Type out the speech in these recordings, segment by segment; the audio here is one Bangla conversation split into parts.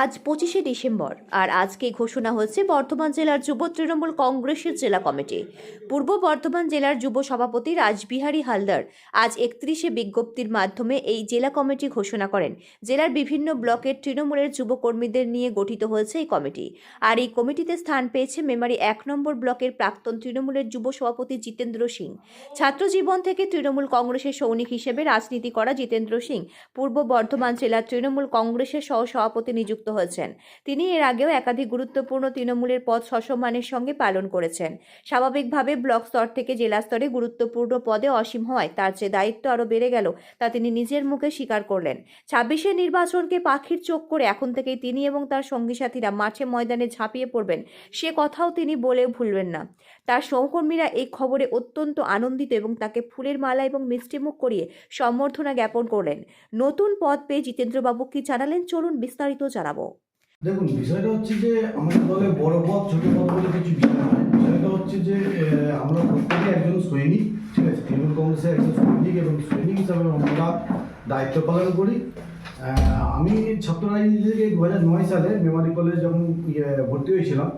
আজ 25শে ডিসেম্বর আর আজকে ঘোষণা হচ্ছে বর্ধমান জেলার যুব তৃণমূল কংগ্রেসের জেলা কমিটি। পূর্ব বর্ধমান জেলার যুব সভাপতি রাসবিহারী হালদার আজ 31শে বিজ্ঞপ্তির মাধ্যমে এই জেলা কমিটি ঘোষণা করেন। জেলার বিভিন্ন ব্লকের তৃণমূলের যুবকর্মীদের নিয়ে গঠিত হয়েছে এই কমিটি। আর এই কমিটিতে স্থান পেয়েছে মেমারি 1 নম্বর ব্লকের প্রাক্তন তৃণমূলের যুব সভাপতি জিতেন্দ্র সিং। ছাত্র জীবন থেকে তৃণমূল কংগ্রেসের সৈনিক হিসেবে রাজনীতি করা জিতেন্দ্র সিং পূর্ব বর্ধমান জেলার তৃণমূল কংগ্রেসের সহ-সভাপতি নিযুক্ত হয়েছেন। তিনি এর আগেও একাধিক গুরুত্বপূর্ণ তৃণমূলের পদ সসম্মানের সঙ্গে পালন করেছেন। স্বাভাবিকভাবে ব্লক স্তর থেকে জেলা স্তরে গুরুত্বপূর্ণ পদে অসীম হওয়ায় তার যে দায়িত্ব আরও বেড়ে গেল তা তিনি নিজের মুখে স্বীকার করলেন। 26শে নির্বাচনকে পাখির চোখ করে এখন থেকেই তিনি এবং তার সঙ্গী সাথীরা মাঠে ময়দানে ঝাঁপিয়ে পড়বেন, সে কথাও তিনি বলে ভুলবেন না। তার সহকর্মীরা এই খবরে অত্যন্ত আনন্দিত এবং তাকে ফুলের মালা এবং মিষ্টিমুখ করিয়ে সম্বর্ধনা জ্ঞাপন করলেন। নতুন পদ পেয়ে জিতেন্দ্রবাবু কি জানালেন, চলুন বিস্তারিত জানাবো। দেখুন, বিষয়টা হচ্ছে যে আমাদের দলে বড় পদ ছোট পদ বলে কিছু বিষয় নয়। বিষয়টা হচ্ছে যে আমরা প্রত্যেকে একজন সৈনিক, ঠিক আছে, তৃণমূল কংগ্রেসের একজন সৈনিক এবং সৈনিক হিসাবে আমরা দায়িত্ব পালন করি। আমি ছাত্র রাজনীতি থেকে 2009 সালে মেমারি কলেজ যখন ভর্তি হয়েছিলাম,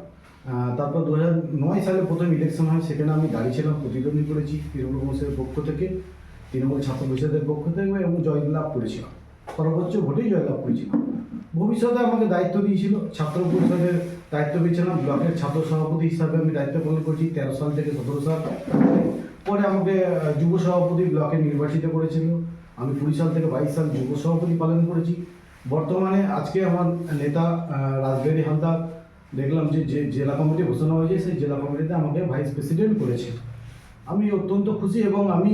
তারপর 2009 সালে প্রথম ইলেকশন হয়, সেখানে আমি দাঁড়িয়েছিলাম, প্রতিদ্বন্দ্বী করেছি তৃণমূল কংগ্রেসের পক্ষ থেকে, তৃণমূল ছাত্র পরিষদের পক্ষ থেকে এবং জয়লাভ করেছিলাম, সর্বোচ্চ ভোটেই জয়লাভ করেছিলাম। ভবিষ্যতে আমাকে দায়িত্ব দিয়েছিল, ছাত্র পরিষদের দায়িত্ব পেয়েছিলাম, ব্লকের ছাত্র সভাপতি হিসাবে আমি দায়িত্ব পালন করছি 13 সাল থেকে 17 সাল। পরে আমাকে যুব সভাপতি ব্লকে নির্বাচিত করেছিল, আমি 20 সাল থেকে 22 সাল যুব সভাপতি পালন করেছি। বর্তমানে আজকে আমার নেতা রাসবিহারী হালদার দেখলাম যে জেলা কমিটি ঘোষণা হয়েছে, সেই জেলা কমিটিতে আমাকে ভাইস প্রেসিডেন্ট করেছে। আমি অত্যন্ত খুশি এবং আমি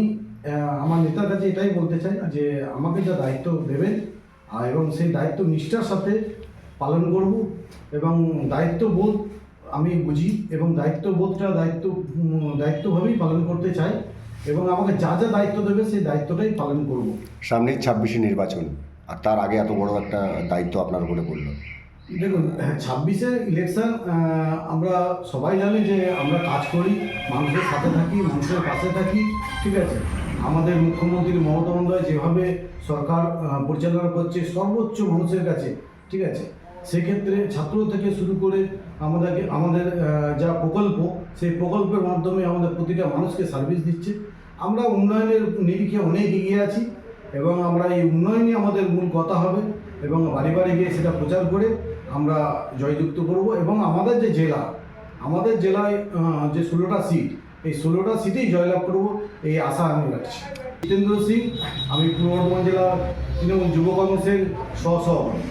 আমার নেতার কাছে এটাই বলতে চাই যে আমাকে যা দায়িত্ব দেবেন এবং সেই দায়িত্ব নিষ্ঠার সাথে পালন করব এবং দায়িত্ববোধ আমি বুঝি এবং দায়িত্বভাবেই পালন করতে চাই এবং আমাকে যা যা দায়িত্ব দেবে সেই দায়িত্বটাই পালন করব। সামনে 26শে নির্বাচন, আর তার আগে এত বড় একটা দায়িত্ব আপনার উপরে পড়লো। দেখুন, 26শে ইলেকশন আমরা সবাই জানি যে আমরা কাজ করি, মানুষের সাথে থাকি, মানুষের পাশে থাকি, ঠিক আছে। আমাদের মুখ্যমন্ত্রী মমতা বন্দ্যোপাধ্যায় যেভাবে সরকার পরিচালনা করছে সর্বোচ্চ মানুষের কাছে, ঠিক আছে, সেক্ষেত্রে ছাত্র থেকে শুরু করে আমাদের যা প্রকল্প, সেই প্রকল্পের মাধ্যমে আমাদের প্রতিটা মানুষকে সার্ভিস দিচ্ছে। আমরা উন্নয়নের নিরিখে অনেক এগিয়ে আছি এবং আমরা এই উন্নয়নই আমাদের মূল কথা হবে এবং বাড়ি বাড়ি গিয়ে সেটা প্রচার করে আমরা জয়যুক্ত করব এবং আমাদের জেলায় যে 16টা সিট, এই 16টা সিটেই জয়লাভ করব, এই আশা আমি রাখছি। জিতেন্দ্র সিং, আমি পূর্ব বর্ধমান জেলা তৃণমূল যুব কংগ্রেসের সহসভাপতি।